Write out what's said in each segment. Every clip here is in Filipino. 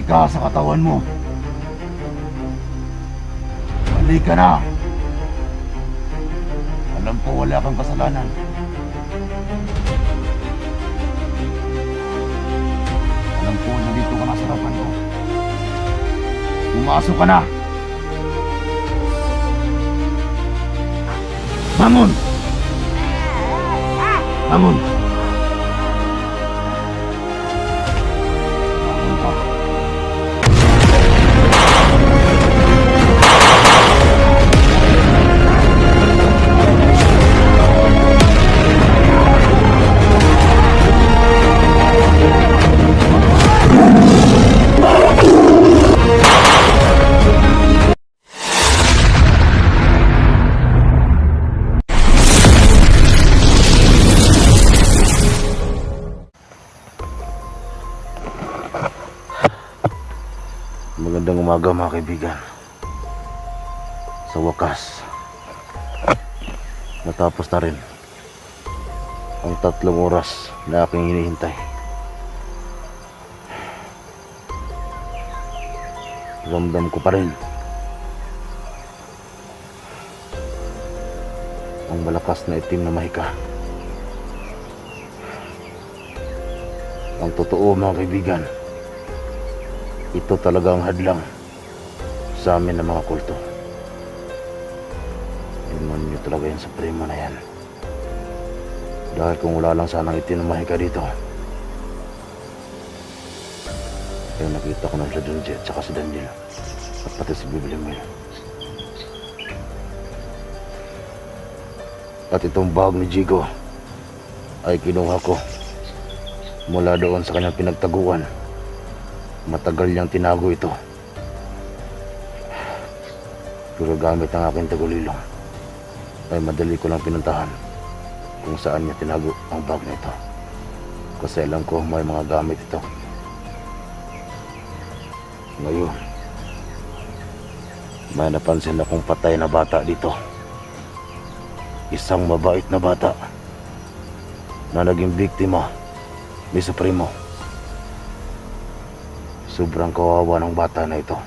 ka sa katawan mo. Balik ka na. Alam ko wala kang kasalanan. Alam ko nandito ka na sa harapan ko. Pumasok ka na. Bangon! Bangon! Bangon ka. Magandang umaga mga kaibigan. Sa wakas, natapos na rin ang 3 oras na aking hinihintay. Ramdam ko pa rin ang malakas na itim na mahika. Ang totoo mga kaibigan, ito talaga ang hadlang sa amin ng mga kulto. Demonyo talaga yan sa primo na yan. Dahil kung wala lang sanang itinumahika dito, kaya nakita ko na si Donje at saka si Daniel at pati si Biblimil. At itong bag ni Jigo ay kinuha ko mula doon sa kanyang pinagtaguan. Matagal niyang tinago ito. Pero gamit ang aking tagulilong ay madali ko lang pinuntahan kung saan niya tinago ang bag na ito. Kasi alam ko may mga gamit ito. Ngayon, may napansin akong patay na bata dito. Isang mabait na bata na naging biktima ni Supremo. Sobrang kawawa ng bata na ito.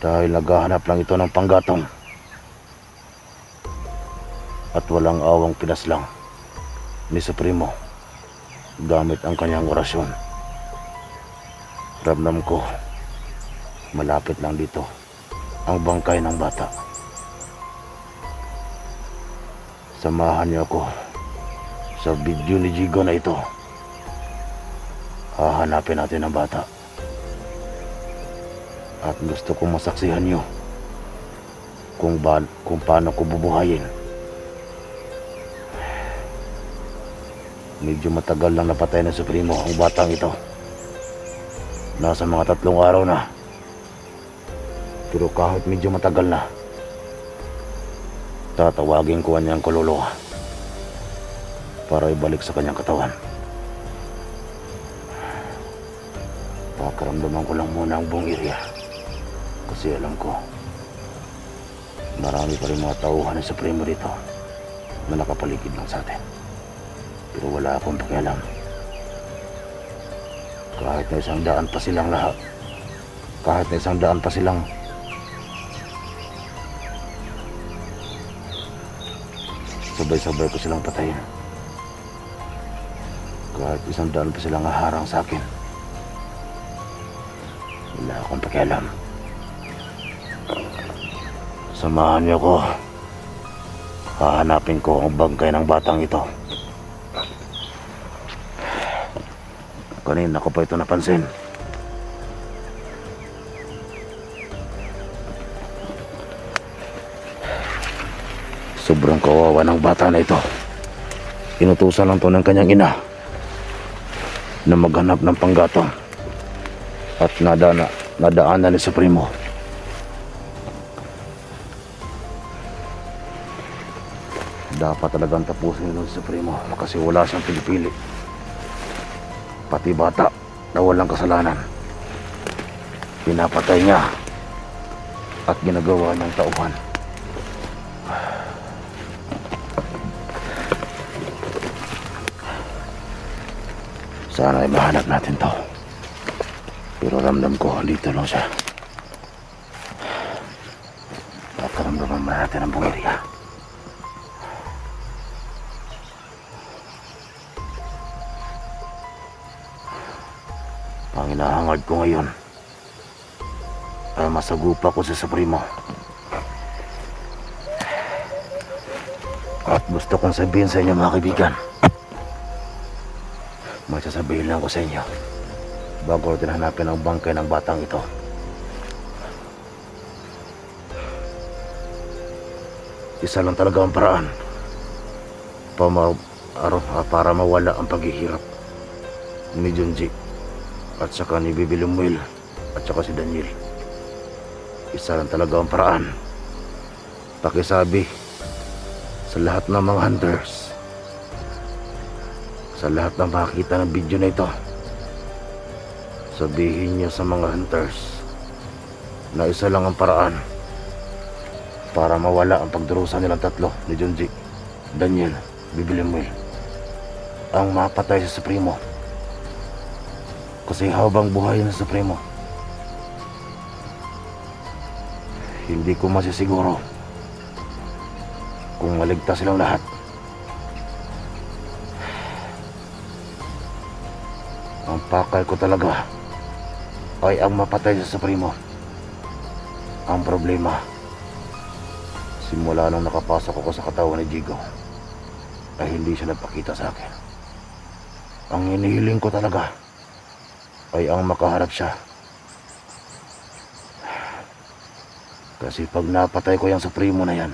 Dahil naghahanap lang ito ng panggatong. At walang awang pinaslang ni Supremo gamit ang kanyang orasyon. Ramdam ko, malapit lang dito ang bangkay ng bata. Samahan niyo ako sa video ni Jigo na ito. Hahanapin natin ang bata. At gusto kong masaksihan nyo kung paano ko bubuhayin. Medyo matagal lang napatay ng Supremo ang batang ito. Nasa mga 3 araw na. Pero kahit medyo matagal na, tatawagin ko ang kaluluwa para ibalik sa kanyang katawan. Pakaramdaman ko lang muna ang buong area. Kasi alam ko, marami pa rin mga tauhan ng Supremo dito na nakapaligid lang sa atin. Pero wala akong pakialam. Kahit na 100 pa silang lahat, kahit na 100 pa silang sabay-sabay ko silang patayin. Kahit 100 pa silang haharang sa akin, wala akong pakialam. Samahan niyo ko. Hahanapin ko ang bangkay ng batang ito. Kanina ko pa ito napansin. Sobrang kawawa ng bata na ito. Inutusan lang to ng kanyang ina na maghanap ng panggatong. At nadaanan ni Supremo. Dapat talagang tapusin ng Supremo kasi wala siyang pinipili. Pati bata na walang kasalanan, pinapatay niya at ginagawa ng tauhan. Sana ay mahanap natin to. Pero ramdam ko, dito lang siya. Nakaramdaman ba natin ang bumirya? Ang hinahangad ko ngayon ay masagupa ko sa Supremo. At gusto kong sabihin sa inyo mga kaibigan, may sasabihin lang ko sa inyo bago natin hanapin ang bangkay ng batang ito. Isa lang talaga ang paraan para mawala ang paghihirap ni Junji at saka ni Bibi Lemuel at saka si Daniel. Isa lang talaga ang paraan. Pakisabi sa lahat ng mga hunters, sa lahat ng makakita ng video na ito, sabihin niyo sa mga hunters na isa lang ang paraan para mawala ang pagdurusa nilang tatlo ni Junji, Daniel, Bibi Lemuel, ang mapatay sa Supremo. Kasi habang buhay na Supremo, hindi ko masisiguro kung maligtas silang lahat. Ang pakay ko talaga ay ang mapatay sa Supremo. Ang problema, simula nung nakapasok ako sa katawan ni Jigo, ay hindi siya nagpakita sa akin. Ang hinihiling ko talaga ay ang makaharap siya. Kasi pag napatay ko yung Supremo na yan,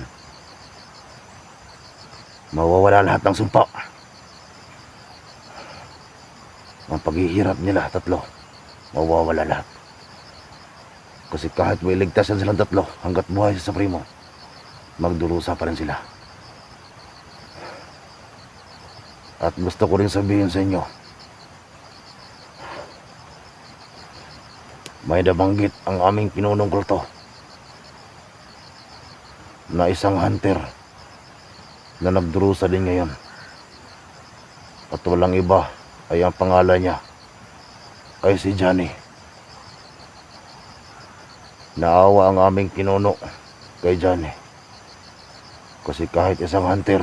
mawawala lahat ng sumpa. Ang paghihirap nila tatlo, mawawala lahat. Kasi kahit may ligtas yan silang tatlo, hanggat buhay sa Supremo, magdurusa pa rin sila. At gusto ko rin sabihin sa inyo, may nabanggit ang aming pinunong kulto na isang hunter na nagdurusa din ngayon. At walang iba ay ang pangalan niya ay si Johnny. Naawa ang aming pinuno kay Johnny. Kasi kahit isang hunter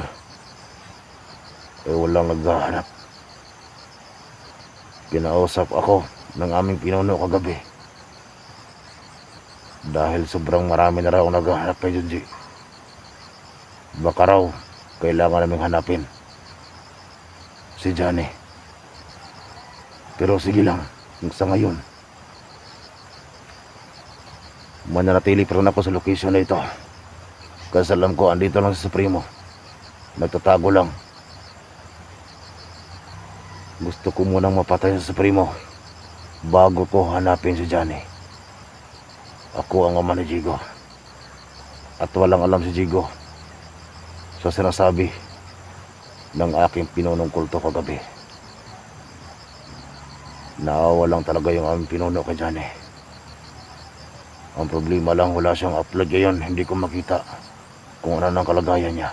ay walang naghahanap. Kinausap ako ng aming pinuno kagabi. Dahil sobrang marami na raw naghahanap kay Junji. Baka raw kailangan naming hanapin si Johnny. Pero sige lang, sa ngayon mananatili pa rin ako sa location na ito. Kasi alam ko andito lang si Supremo, nagtatago lang. Gusto ko munang mapatay sa Supremo bago ko hanapin si Johnny. Ako ang ama ni Jigo. At walang alam si Jigo sa sinasabi ng aking pinunong kulto kagabi. Naawa lang talaga yung aming pinuno kay Johnny. Ang problema lang, wala siyang upload ngayon. Hindi ko makita kung ano nang kalagayan niya.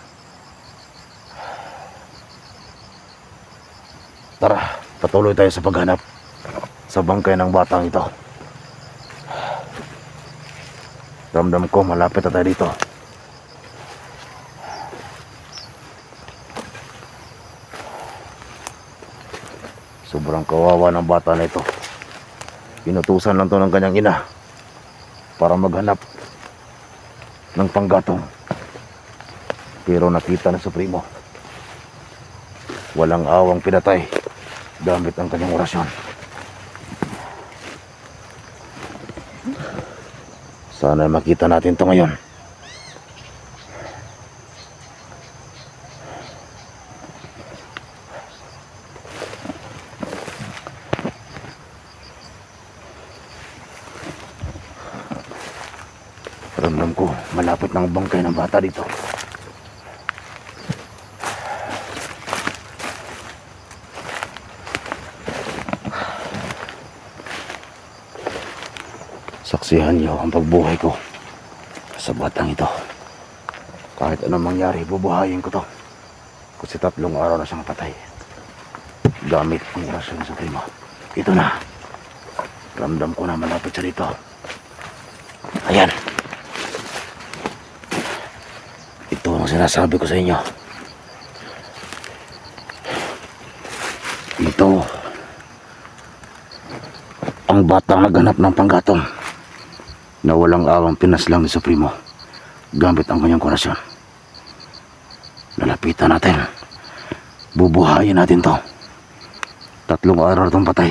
Tara, patuloy tayo sa paghanap sa bangkay ng batang ito. Ramdam ko malapit na tayo dito. Sobrang kawawa ng bata na ito. Inutusan lang to ng kanyang ina para maghanap ng panggatong. Pero nakita na Supremo. Walang awang pinatay gamit ang kanyang orasyon. Sana makita natin to ngayon. Ramdam ko malapit ng bangkay ng bata dito. Saksihan niyo ang pagbuhay ko sa batang ito. Kahit anong mangyari, bubuhayin ko to. Kasi 3 araw na siyang patay gamit ang orasyon sa Supremo. Ito na. Ramdam ko na malapit siya dito. Ayan. Ito ang sinasabi ko sa inyo. Ito ang batang naghanap ng panggatong na walang awang pinaslang ni Supremo gamit ang kanyang kurasyon. Lalapitan natin. Bubuhayin natin to. 3 araw itong patay.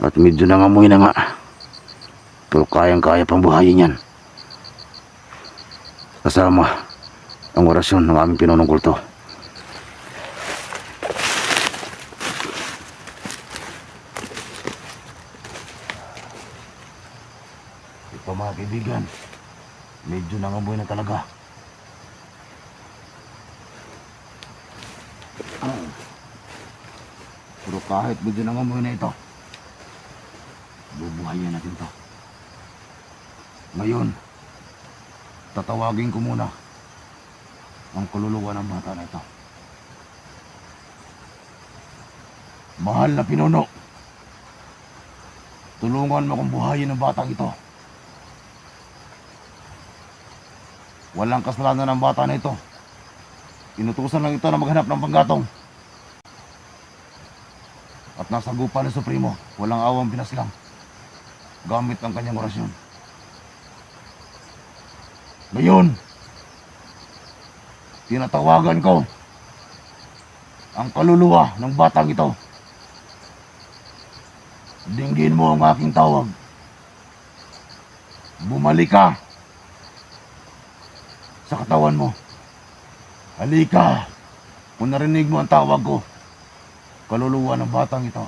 At medyo nangamoy na nga. Pero kayang-kaya pang buhayin yan. Kasama ang orasyon ng aming pinunong kulto. Ito mga kaibigan, medyo nangamoy na talaga. Pero kahit medyo nangamoy na ito, bubuhayin natin to. Ngayon, tatawagin ko muna ang kaluluwa ng bata na ito. Mahal na pinuno, tulungan mo akong buhayin ng batang ito. Walang kasalanan ng bata na ito. Inutusan lang ito na maghanap ng panggatong. At nasa gupa ng Supremo, walang awang pinaslang gamit ang kanyang orasyon. Ngayon, tinatawagan ko ang kaluluwa ng batang ito. Dinggin mo ang aking tawag. Bumalik ka sa katawan mo. Halika. Kung narinig mo ang tawag ko, kaluluwa ng batang ito,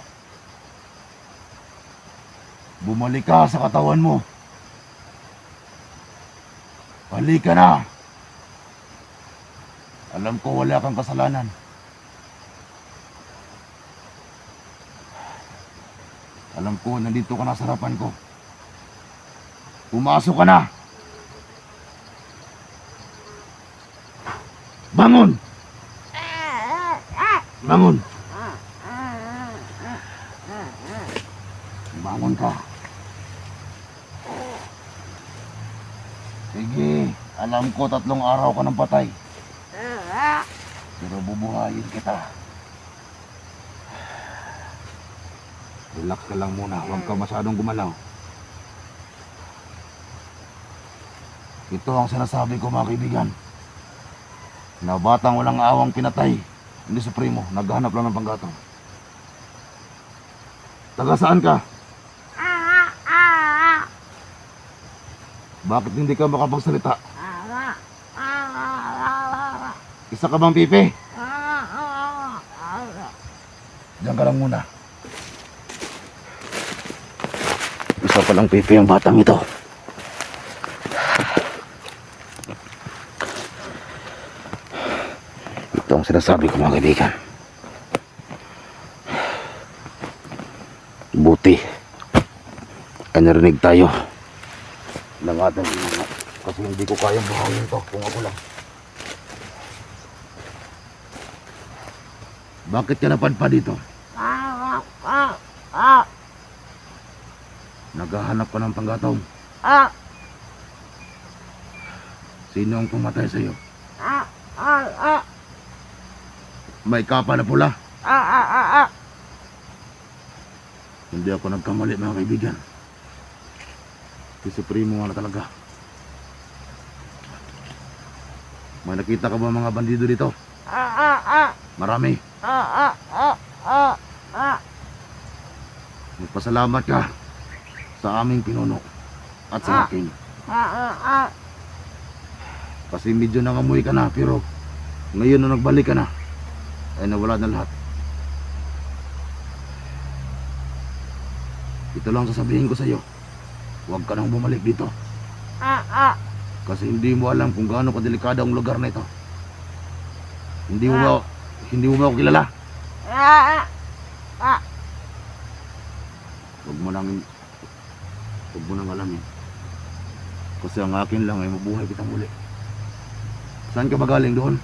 bumalik ka sa katawan mo. Halika na. Alam ko wala kang kasalanan. Alam ko nandito ka na sa harapan ko. Pumasok ka na. Bangon! Bangon! Bangon ka. Sige, alam ko 3 araw ka ng patay. Pero bubuhayin kita. Relax ka lang muna, huwag ka masyadong gumalaw. Ito ang sinasabi ko mga kaibigan. Na batang walang awang pinatay ni Supremo, naghahanap lang ng panggatong. Taga saan ka? Bakit hindi ka makapagsalita? Isa ka bang pipi? Diyan ka lang muna. Isa pa lang pipi ang batang ito. Ito ang sinasabi ko mga kaibigan. Buti ay narinig tayo ng ating mga, kasi hindi ko kayang buhayin ito kung ako lang. Bakit ka napadpad dito? Naghahanap ka ng panggatong. Sino ang pumatay sa'yo? May kapa na pula. Hindi ako nagkamali mga kaibigan. Si Supremo nga na talaga. May nakita ka ba mga bandido dito? Marami. Magpasalamat ka sa aming pinuno at sa akin. Kasi medyo nangamoy ka na, pero ngayon na nagbalik ka na, ay nawala na lahat. Ito lang sasabihin ko sa iyo. Huwag ka nang bumalik dito. Kasi hindi mo alam kung gaano kadelikado ang lugar na ito. Hindi mo ba ako kilala? Huwag mo nang alamin. Kasi ang akin lang ay mabuhay kitang muli. Saan ka ba galing doon?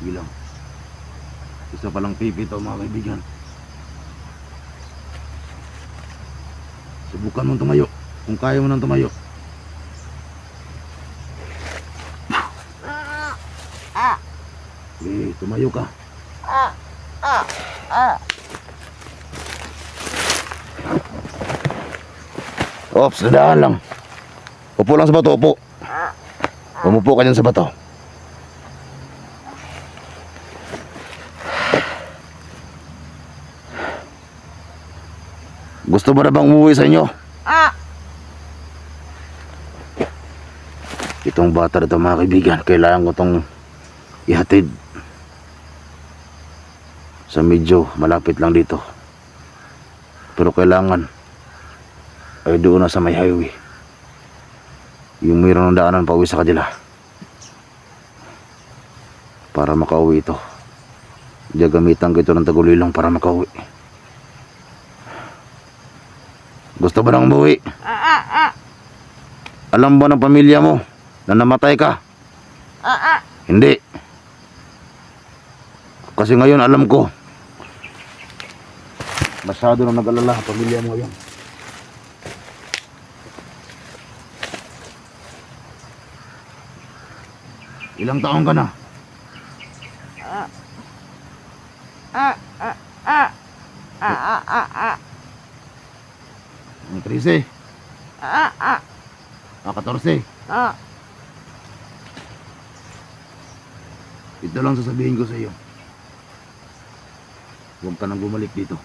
Bilang. Isa palang pipi ito mga kaibigan. Subukan mong tumayo. Kung kaya mo nang tumayo. Tumayo ka. Ops, dadaan lang. Upo lang sa bato, upo. Umupo ka dyan sa bato. Gusto ba na bang umuwi sa inyo? Itong bata na ito mga kaibigan, kailangan ko itong ihatid sa medyo malapit lang dito. Pero kailangan ay doon na sa may highway. Yung mayroon ng daanan pa uwi sa kanila. Para makauwi ito. Gagamitan ko ito ng tagulilong para makauwi. Gusto ba nang umuwi? Alam ba ng pamilya mo na namatay ka? Hindi. Kasi ngayon alam ko. Masyado na nag-alala ang pamilya mo ngayon. Ilang taon ka na? 13. 14. Ito lang sasabihin ko sa iyo. Huwag ka nang bumalik dito.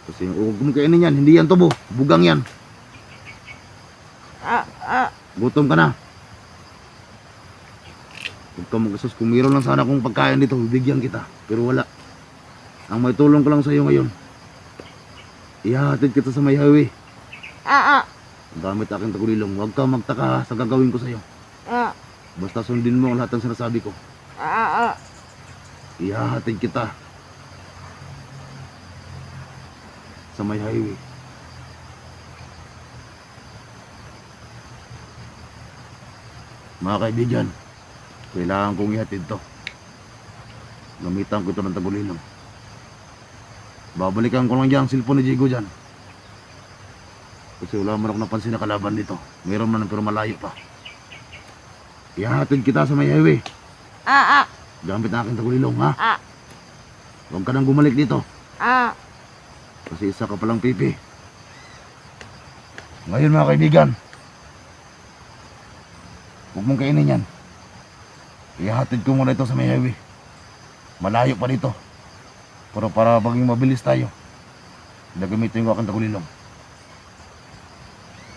Kasi huwag mo kainin yan. Hindi yan tubo. Bugang yan. Gutom ka na. Huwag ka mag-asos. Kung mayroon lang sana kung pagkain dito, bibigyan kita. Pero wala. Ang may tulong ko lang sa iyo ngayon. Ihahatid kita sa may highway. Gamit aking tagulilong. Huwag ka magtaka sa gagawin ko sa iyo. Basta sundin mo ang lahat ng sinasabi ko. Ihahatid kita sa may highway. Mga kaibigan, kailangan kong ihatid to. Gamitan ko ito ng tagulilong. Babalikan ko lang dyan ang cellphone ni Jigo dyan. Kasi wala man ako napansin na kalaban dito. Meron man pero malayo pa. Ihahatid kita sa may highway. Gamit na aking tagulilong, ha? Huwag ka nang bumalik dito. Kasi isa ka palang pipi. Ngayon mga kaibigan, huwag mong kainin yan. Ihahatid ko muna ito sa may highway. Malayo pa dito. Pero para maging mabilis tayo, gagamitin ko aking tagulilong.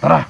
Tara!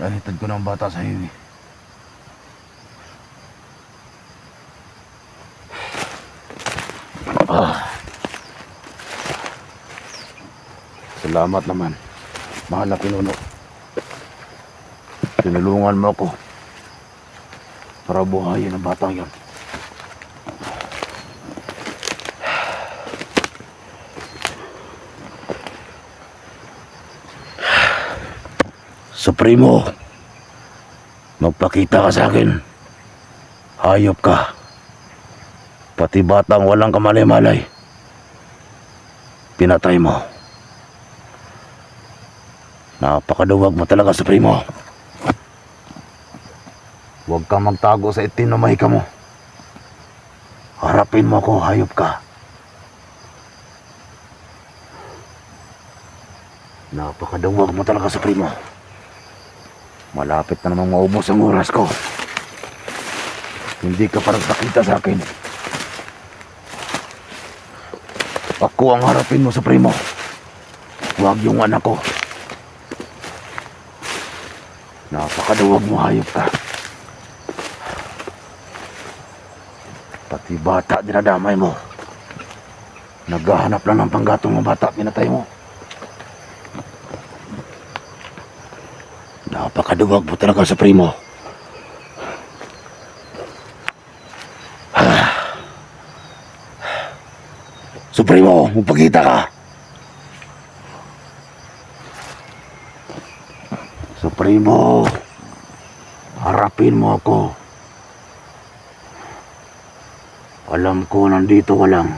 Nahitad ko ng bata sa hiwi. Salamat naman, mahal na pinuno. Tinulungan mo ako para buhayin ang batang yon. Supremo, magpakita ka sa akin. Hayop ka. Pati batang walang kamalay-malay, pinatay mo. Napakaduwag mo talaga, Supremo. Huwag kang magtago sa itim na mahika mo. Harapin mo ako, hayop ka. Napakaduwag mo talaga, Supremo. Malapit na namang maubos ang oras ko. Hindi ka parang sakita sa akin. Ako ang harapin mo, Supremo. Huwag yung anak ko. Napakaduwag mo, hayop ka. Pati bata dinadamay mo. Naghahanap lang ng panggatong ng bata, pinatay mo. Napakaduwag mo talaga, Supremo. Supremo, magpakita ka. Supremo, harapin mo ako. Alam ko nandito ka lang.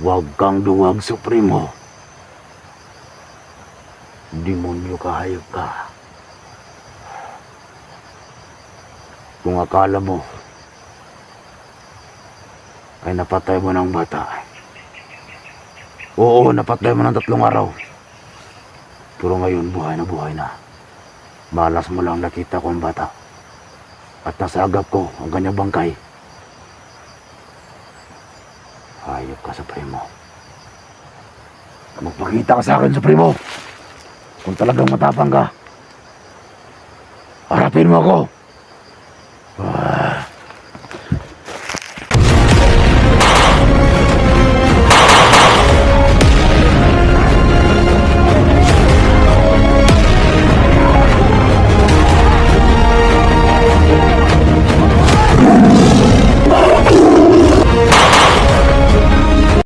Huwag kang duwag, Supremo. Demonyo ka, hayop ka. Kung akala mo ay napatay mo ng bata. Oo, napatay mo ng 3 araw. Pero ngayon, buhay na. Malas mo lang nakita ko ang bata. At nasagap ko ang kanyang bangkay. Hayop ka, Supremo. Magpakita ka sa akin, Supremo. Kung talagang matapang ka, harapin mo ako.